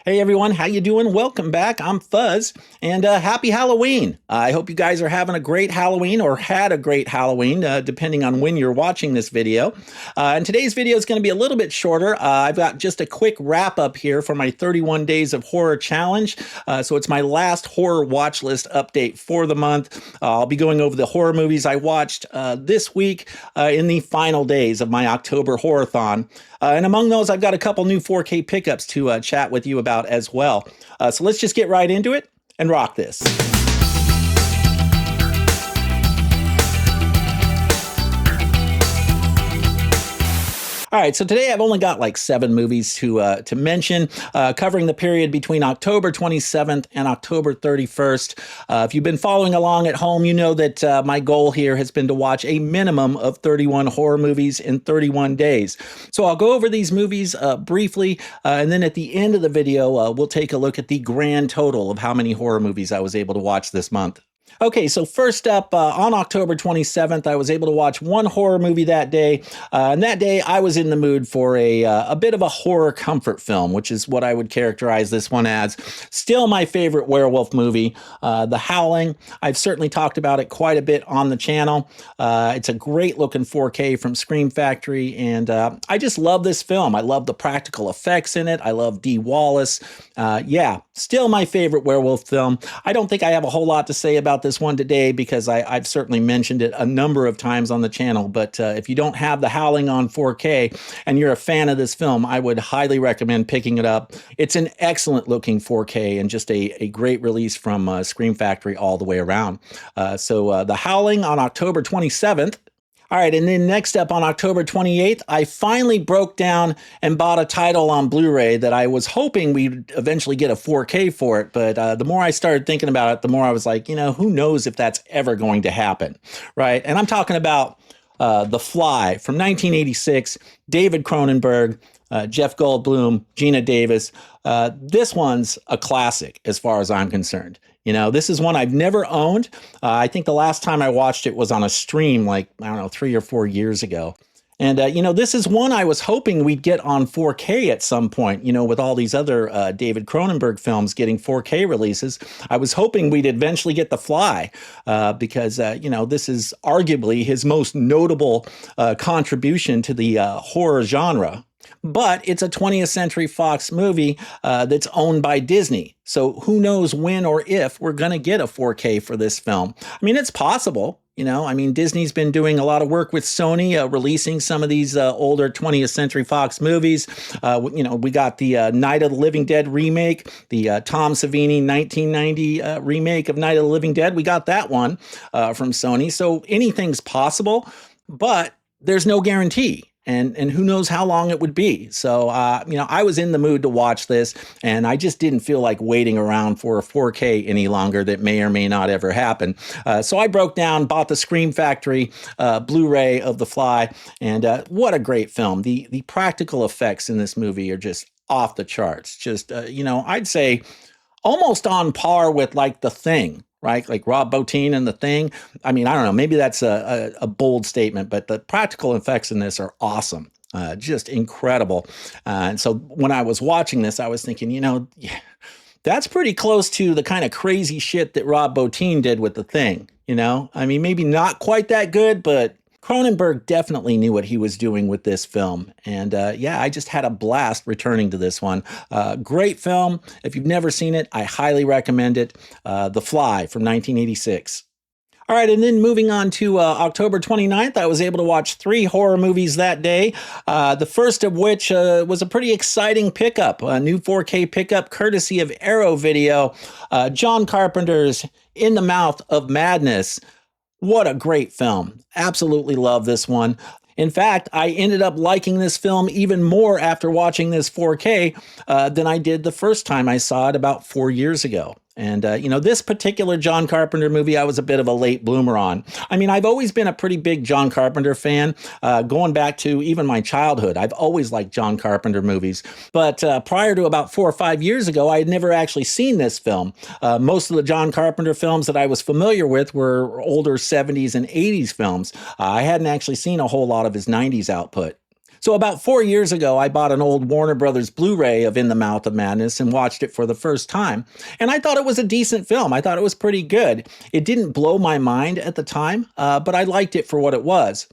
Hey everyone, how you doing? Welcome back. I'm Fuzz, and happy Halloween. I hope you guys are having a great Halloween or had a great Halloween, depending on when you're watching this video. And today's video is going to be a little bit shorter. I've got just a quick wrap up here for my 31 Days of Horror Challenge. So it's my last horror watch list update for the month. I'll be going over the horror movies I watched this week in the final days of my October Horror-thon. And among those, I've got a couple new 4K pickups to chat with you about as well. So let's just get right into it and rock this. All right, so today I've only got like 7 movies to mention, covering the period between October 27th and October 31st. If you've been following along at home, you know that my goal here has been to watch a minimum of 31 horror movies in 31 days. So I'll go over these movies briefly, and then at the end of the video, we'll take a look at the grand total of how many horror movies I was able to watch this month. Okay, so first up, on October 27th, I was able to watch one horror movie that day, and that day I was in the mood for a bit of a horror comfort film, which is what I would characterize this one as. Still my favorite werewolf movie, The Howling. I've certainly talked about it quite a bit on the channel. It's a great looking 4K from Scream Factory, and I just love this film. I love the practical effects in it. I love Dee Wallace. Yeah, still my favorite werewolf film. I don't think I have a whole lot to say about this one today because I've certainly mentioned it a number of times on the channel, but if you don't have The Howling on 4K and you're a fan of this film, I would highly recommend picking it up. It's an excellent looking 4K and just a great release from Scream Factory all the way around. So The Howling on October 27th. All right, and then next up on October 28th, I finally broke down and bought a title on Blu-ray that I was hoping we'd eventually get a 4K for it, but the more I started thinking about it, the more I was like, you know, who knows if that's ever going to happen, right? And I'm talking about The Fly from 1986, David Cronenberg, Jeff Goldblum, Gina Davis. This one's a classic as far as I'm concerned. You know, this is one I've never owned. I think the last time I watched it was on a stream like, I don't know, 3 or 4 years ago. And, you know, this is one I was hoping we'd get on 4K at some point, you know, with all these other David Cronenberg films getting 4K releases. I was hoping we'd eventually get The Fly because, you know, this is arguably his most notable contribution to the horror genre. But it's a 20th Century Fox movie that's owned by Disney. So who knows when or if we're going to get a 4K for this film. I mean, it's possible. You know, I mean, Disney's been doing a lot of work with Sony, releasing some of these older 20th Century Fox movies. You know, we got the Night of the Living Dead remake, the Tom Savini 1990 remake of Night of the Living Dead. We got that one from Sony. So anything's possible, but there's no guarantee. And who knows how long it would be. So, you know, I was in the mood to watch this, and I just didn't feel like waiting around for a 4K any longer that may or may not ever happen. So I broke down, bought the Scream Factory Blu-ray of The Fly, and what a great film. The practical effects in this movie are just off the charts. Just, you know, I'd say almost on par with like The Thing. Right? Like Rob Bottin and The Thing. I mean, I don't know, maybe that's a bold statement, but the practical effects in this are awesome. Just incredible. And so when I was watching this, I was thinking, you know, yeah, that's pretty close to the kind of crazy shit that Rob Bottin did with The Thing. You know, I mean, maybe not quite that good, but Cronenberg definitely knew what he was doing with this film. And yeah, I just had a blast returning to this one. Great film. If you've never seen it, I highly recommend it. The Fly from 1986. All right, and then moving on to October 29th, I was able to watch 3 horror movies that day. The first of which was a pretty exciting pickup, a new 4K pickup courtesy of Arrow Video, John Carpenter's In the Mouth of Madness. What a great film. Absolutely love this one. In fact, I ended up liking this film even more after watching this 4K than I did the first time I saw it about 4 years ago. And, you know, this particular John Carpenter movie, I was a bit of a late bloomer on. I mean, I've always been a pretty big John Carpenter fan, going back to even my childhood. I've always liked John Carpenter movies. But prior to about 4 or 5 years ago, I had never actually seen this film. Most of the John Carpenter films that I was familiar with were older 70s and 80s films. I hadn't actually seen a whole lot of his 90s output. So about 4 years ago, I bought an old Warner Brothers Blu-ray of In the Mouth of Madness and watched it for the first time. And I thought it was a decent film. I thought it was pretty good. It didn't blow my mind at the time, but I liked it for what it was.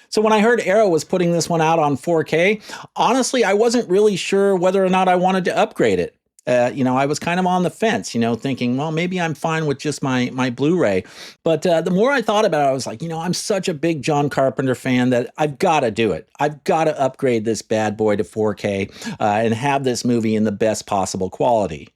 So when I heard Arrow was putting this one out on 4K, honestly, I wasn't really sure whether or not I wanted to upgrade it. I was kind of on the fence, thinking, well, maybe I'm fine with just my Blu-ray. But the more I thought about it, I was like, I'm such a big John Carpenter fan that I've got to do it. I've got to upgrade this bad boy to 4K and have this movie in the best possible quality.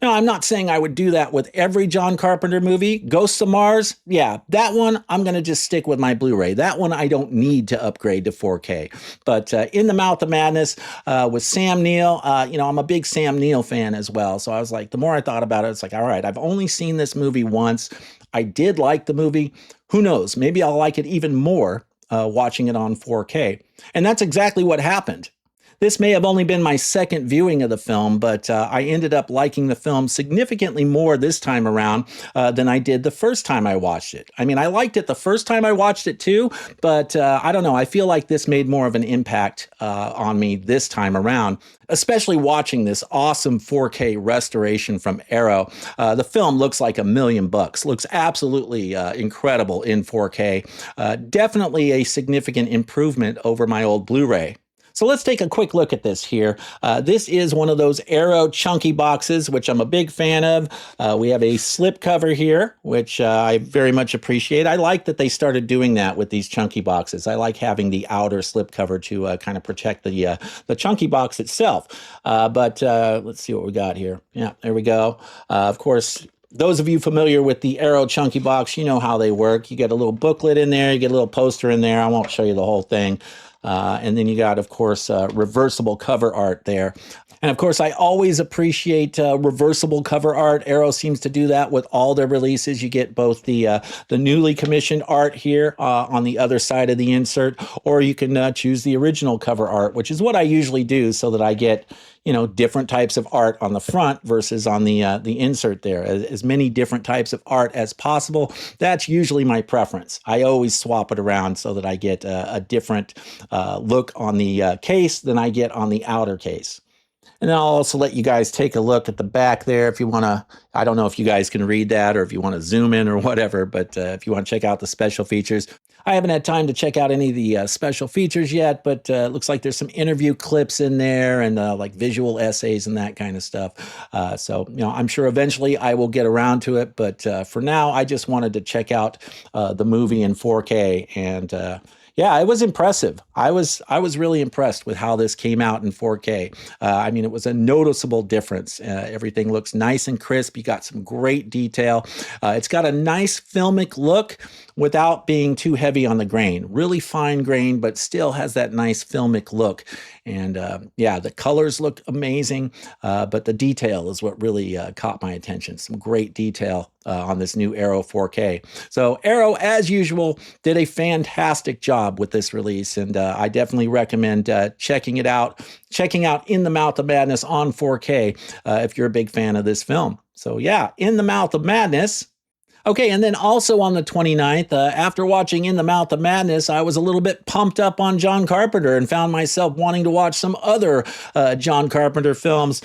Now, I'm not saying I would do that with every John Carpenter movie. Ghosts of Mars, yeah, that one, I'm going to just stick with my Blu-ray. That one, I don't need to upgrade to 4K. But In the Mouth of Madness with Sam Neill, I'm a big Sam Neill fan as well. So I was like, the more I thought about it, it's like, all right, I've only seen this movie once. I did like the movie. Who knows? Maybe I'll like it even more watching it on 4K. And that's exactly what happened. This may have only been my second viewing of the film, but I ended up liking the film significantly more this time around than I did the first time I watched it. I mean, I liked it the first time I watched it too, but I don't know. I feel like this made more of an impact on me this time around, especially watching this awesome 4K restoration from Arrow. The film looks like $1,000,000, looks absolutely incredible in 4K. Definitely a significant improvement over my old Blu-ray. So let's take a quick look at this here. This is one of those Arrow chunky boxes, which I'm a big fan of. We have a slip cover here, which I very much appreciate. I like that they started doing that with these chunky boxes. I like having the outer slip cover to kind of protect the chunky box itself. But let's see what we got here. Yeah, there we go. Of course, those of you familiar with the Arrow chunky box, you know how they work. You get a little booklet in there, you get a little poster in there. I won't show you the whole thing. And then you got, of course, reversible cover art there. And of course, I always appreciate reversible cover art. Arrow seems to do that with all their releases. You get both the newly commissioned art here on the other side of the insert, or you can choose the original cover art, which is what I usually do so that I get different types of art on the front versus on the insert there. As many different types of art as possible. That's usually my preference. I always swap it around so that I get a different look on the case than I get on the outer case. And then I'll also let you guys take a look at the back there if you want to. I don't know if you guys can read that or if you want to zoom in or whatever, but if you want to check out the special features. I haven't had time to check out any of the special features yet, but it looks like there's some interview clips in there and like visual essays and that kind of stuff. So, I'm sure eventually I will get around to it, but for now, I just wanted to check out the movie in 4K and yeah, it was impressive. I was really impressed with how this came out in 4K. I mean, it was a noticeable difference. Everything looks nice and crisp. You got some great detail. It's got a nice filmic look without being too heavy on the grain. Really fine grain, but still has that nice filmic look. And yeah, the colors look amazing, but the detail is what really caught my attention. Some great detail on this new Arrow 4K. So Arrow, as usual, did a fantastic job with this release, and I definitely recommend checking out In the Mouth of Madness on 4K if you're a big fan of this film. So yeah, In the Mouth of Madness. Okay, and then also on the 29th, after watching In the Mouth of Madness, I was a little bit pumped up on John Carpenter and found myself wanting to watch some other John Carpenter films.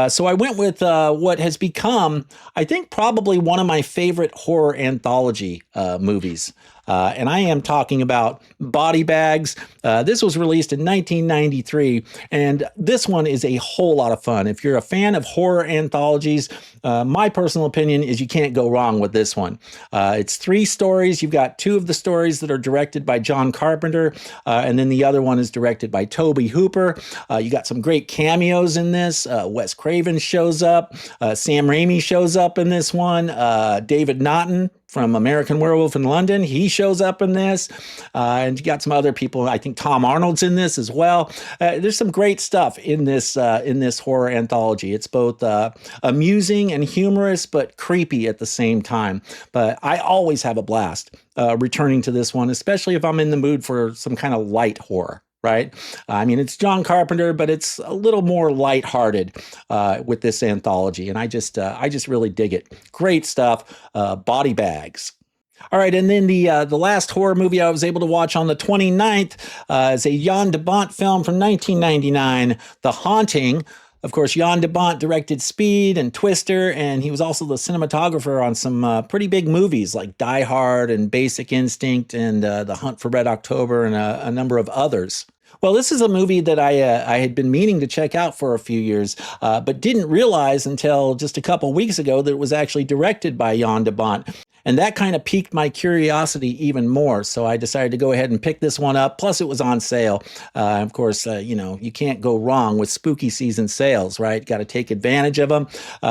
So I went with what has become, I think, probably one of my favorite horror anthology movies. And I am talking about Body Bags. This was released in 1993, and this one is a whole lot of fun. If you're a fan of horror anthologies, my personal opinion is you can't go wrong with this one. It's 3 stories. You've got 2 of the stories that are directed by John Carpenter, and then the other one is directed by Tobe Hooper. You got some great cameos in this. Wes Craven shows up. Sam Raimi shows up in this one. David Naughton from American Werewolf in London, he shows up in this. And you got some other people. I think Tom Arnold's in this as well. There's some great stuff in this horror anthology. It's both amusing and humorous, but creepy at the same time. But I always have a blast returning to this one, especially if I'm in the mood for some kind of light horror. Right? I mean, it's John Carpenter, but it's a little more lighthearted with this anthology, and I just really dig it. Great stuff. Body Bags. All right, and then the last horror movie I was able to watch on the 29th is a Jan de Bont film from 1999, The Haunting. Of course, Jan de Bont directed Speed and Twister, and he was also the cinematographer on some pretty big movies like Die Hard and Basic Instinct and The Hunt for Red October and a number of others. Well, this is a movie that I had been meaning to check out for a few years, but didn't realize until just a couple weeks ago that it was actually directed by Jan de Bont. And that kind of piqued my curiosity even more. So I decided to go ahead and pick this one up. Plus, it was on sale. Of course, you can't go wrong with spooky season sales, right? Got to take advantage of them.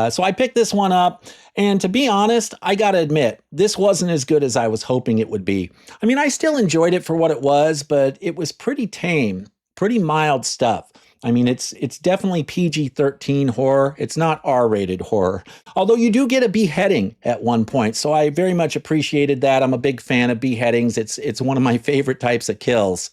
So I picked this one up. And to be honest, I got to admit, this wasn't as good as I was hoping it would be. I mean, I still enjoyed it for what it was, but it was pretty tame, pretty mild stuff. I mean, it's definitely PG-13 horror. It's not R-rated horror. Although you do get a beheading at one point, so I very much appreciated that. I'm a big fan of beheadings. It's one of my favorite types of kills.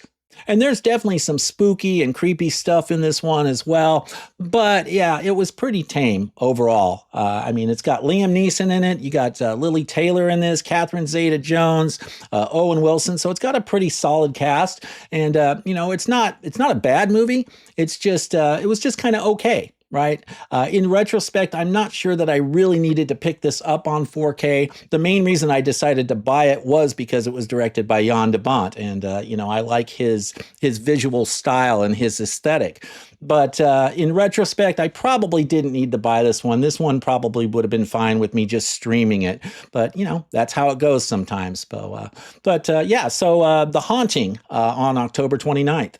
And there's definitely some spooky and creepy stuff in this one as well. But yeah, it was pretty tame overall. I mean, it's got Liam Neeson in it. You got Lily Taylor in this, Catherine Zeta-Jones, Owen Wilson. So it's got a pretty solid cast. And, it's not a bad movie. It's just, it was just kind of okay. Right. In retrospect, I'm not sure that I really needed to pick this up on 4K. The main reason I decided to buy it was because it was directed by Jan de Bont. And, I like his visual style and his aesthetic. But in retrospect, I probably didn't need to buy this one. This one probably would have been fine with me just streaming it. But, that's how it goes sometimes. So The Haunting on October 29th.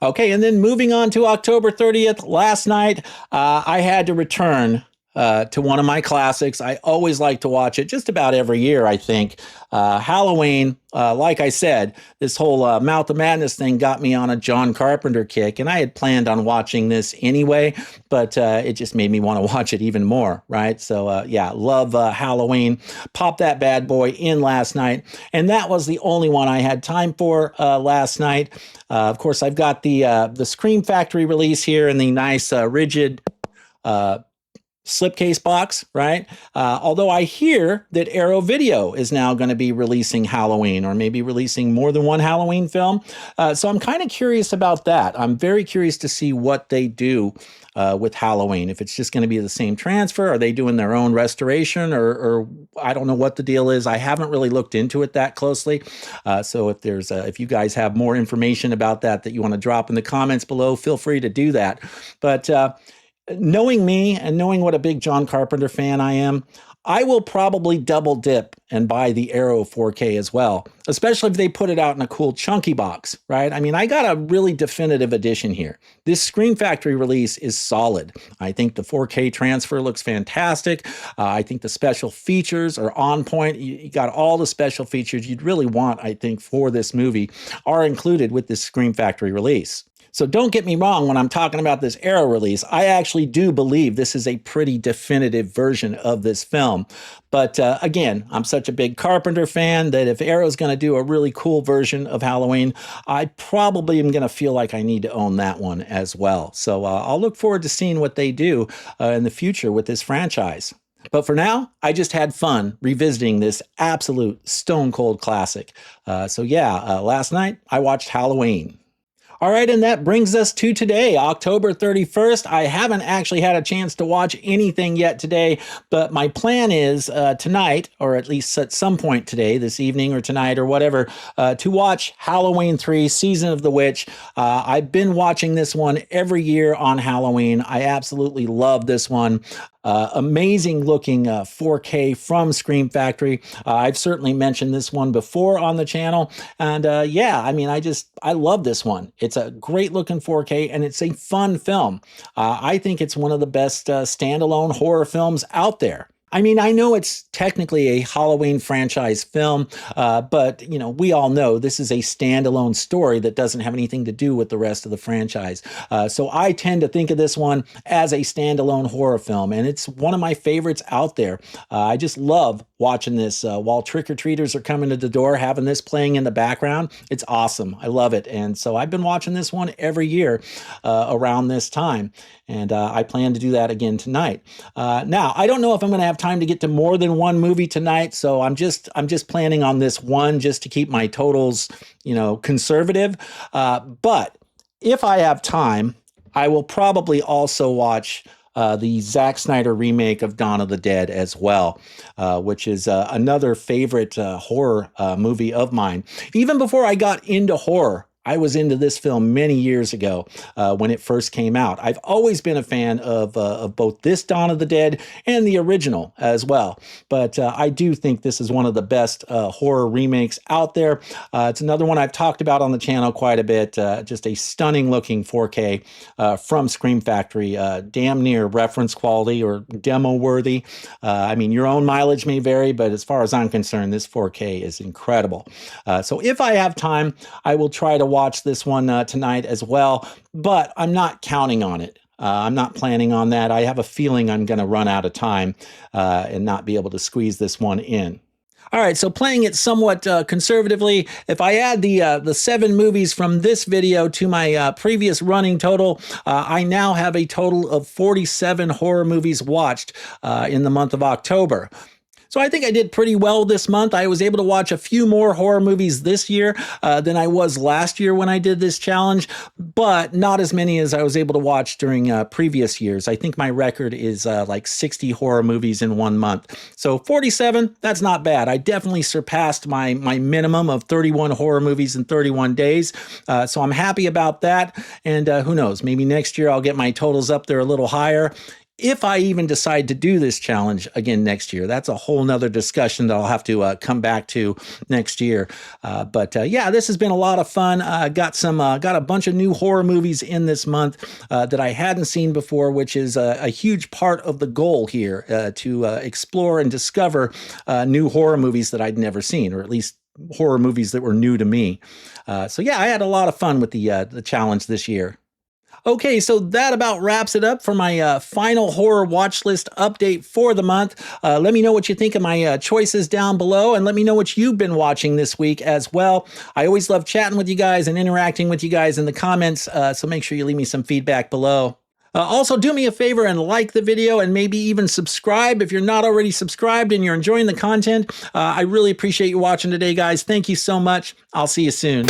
Okay, and then moving on to October 30th, last night, I had to return to one of my classics. I always like to watch it just about every year, I think. Halloween, like I said, this whole Mouth of Madness thing got me on a John Carpenter kick, and I had planned on watching this anyway, but it just made me want to watch it even more, right? So, love Halloween. Popped that bad boy in last night, and that was the only one I had time for last night. Of course, I've got the Scream Factory release here in the nice rigid slipcase box, right? Although I hear that Arrow Video is now going to be releasing Halloween, or maybe releasing more than one Halloween film. So I'm kind of curious about that. I'm very curious to see what they do with Halloween. If it's just going to be the same transfer, are they doing their own restoration, or I don't know what the deal is. I haven't really looked into it that closely. So if you guys have more information about that you want to drop in the comments below, feel free to do that. But knowing me and knowing what a big John Carpenter fan I am, I will probably double dip and buy the Arrow 4K as well, especially if they put it out in a cool chunky box, right? I mean, I got a really definitive edition here. This Scream Factory release is solid. I think the 4K transfer looks fantastic. I think the special features are on point. You got all the special features you'd really want, I think, for this movie are included with this Scream Factory release. So don't get me wrong when I'm talking about this Arrow release. I actually do believe this is a pretty definitive version of this film. But again, I'm such a big Carpenter fan that if Arrow's going to do a really cool version of Halloween, I probably am going to feel like I need to own that one as well. So I'll look forward to seeing what they do in the future with this franchise. But for now, I just had fun revisiting this absolute stone cold classic. Last night I watched Halloween. All right, and that brings us to today, October 31st. I haven't actually had a chance to watch anything yet today, but my plan is tonight, or at least at some point today, this evening or tonight or whatever, to watch Halloween 3, Season of the Witch. I've been watching this one every year on Halloween. I absolutely love this one. Amazing looking 4K from Scream Factory. I've certainly mentioned this one before on the channel. And I love this one. It's a great looking 4K and it's a fun film. I think it's one of the best standalone horror films out there. I mean, I know it's technically a Halloween franchise film, but, we all know this is a standalone story that doesn't have anything to do with the rest of the franchise. So I tend to think of this one as a standalone horror film, and it's one of my favorites out there. I just love watching this while trick-or-treaters are coming to the door, having this playing in the background. It's awesome. I love it. And so I've been watching this one every year around this time, and I plan to do that again tonight. Now, I don't know if I'm going to have time to get to more than one movie tonight, so I'm just planning on this one just to keep my totals, conservative. But if I have time, I will probably also watch the Zack Snyder remake of Dawn of the Dead as well, which is another favorite horror movie of mine. Even before I got into horror, I was into this film many years ago when it first came out. I've always been a fan of both this Dawn of the Dead and the original as well. But I do think this is one of the best horror remakes out there. It's another one I've talked about on the channel quite a bit. Just a stunning looking 4K from Scream Factory. Damn near reference quality or demo worthy. I mean, your own mileage may vary, but as far as I'm concerned, this 4K is incredible. So if I have time, I will try to watch this one tonight as well, but I'm not counting on it. I'm not planning on that. I have a feeling I'm going to run out of time and not be able to squeeze this one in. All right, so playing it somewhat conservatively, if I add the 7 movies from this video to my previous running total, I now have a total of 47 horror movies watched in the month of October. So I think I did pretty well this month. I was able to watch a few more horror movies this year than I was last year when I did this challenge, but not as many as I was able to watch during previous years. I think my record is like 60 horror movies in 1 month. So 47, that's not bad. I definitely surpassed my minimum of 31 horror movies in 31 days. So I'm happy about that. And who knows, maybe next year I'll get my totals up there a little higher. If I even decide to do this challenge again next year, that's a whole nother discussion that I'll have to come back to next year. But yeah, this has been a lot of fun. Got a bunch of new horror movies in this month that I hadn't seen before, which is a huge part of the goal here, to explore and discover new horror movies that I'd never seen, or at least horror movies that were new to me. So yeah, I had a lot of fun with the challenge this year. Okay, so that about wraps it up for my final horror watch list update for the month. Let me know what you think of my choices down below, and let me know what you've been watching this week as well. I always love chatting with you guys and interacting with you guys in the comments, so make sure you leave me some feedback below. Also, do me a favor and like the video, and maybe even subscribe if you're not already subscribed and you're enjoying the content. I really appreciate you watching today, guys. Thank you so much. I'll see you soon.